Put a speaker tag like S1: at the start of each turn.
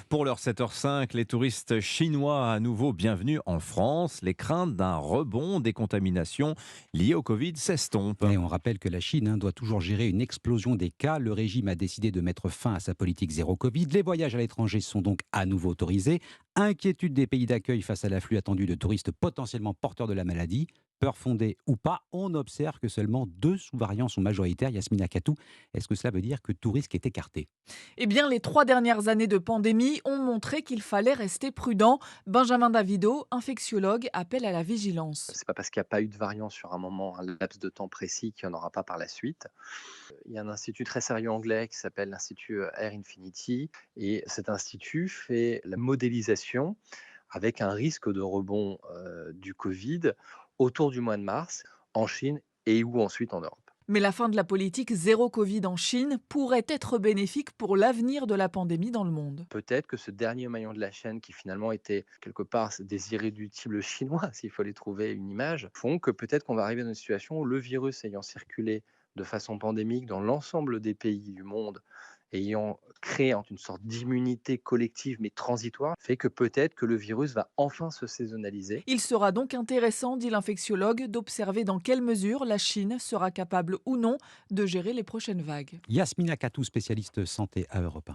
S1: Pour l'heure 7h05, les touristes chinois à nouveau bienvenus en France. Les craintes d'un rebond des contaminations liées au Covid s'estompent.
S2: Et on rappelle que la Chine doit toujours gérer une explosion des cas. Le régime a décidé de mettre fin à sa politique zéro Covid. Les voyages à l'étranger sont donc à nouveau autorisés. Inquiétude des pays d'accueil face à l'afflux attendu de touristes potentiellement porteurs de la maladie. Peur fondée ou pas, on observe que seulement 2 sous-variants sont majoritaires. Yasmina Katou, est-ce que cela veut dire que tout risque est écarté?
S3: Eh bien, les 3 dernières années de pandémie ont montré qu'il fallait rester prudent. Benjamin Davido, infectiologue, appelle à la vigilance.
S4: C'est pas parce qu'il n'y a pas eu de variant sur un moment, un laps de temps précis qu'il n'y en aura pas par la suite. Il y a un institut très sérieux anglais qui s'appelle l'Institut Air Infinity et cet institut fait la modélisation avec un risque de rebond du Covid autour du mois de mars en Chine et ou ensuite en Europe.
S3: Mais la fin de la politique zéro Covid en Chine pourrait être bénéfique pour l'avenir de la pandémie dans le monde.
S4: Peut-être que ce dernier maillon de la chaîne qui finalement était quelque part des irréductibles chinois, s'il fallait trouver une image, font que peut-être qu'on va arriver dans une situation où le virus ayant circulé de façon pandémique dans l'ensemble des pays du monde, ayant créé une sorte d'immunité collective mais transitoire, fait que peut-être que le virus va enfin se saisonnaliser.
S3: Il sera donc intéressant, dit l'infectiologue, d'observer dans quelle mesure la Chine sera capable ou non de gérer les prochaines vagues.
S2: Yasmina Katou, spécialiste santé à Europe 1.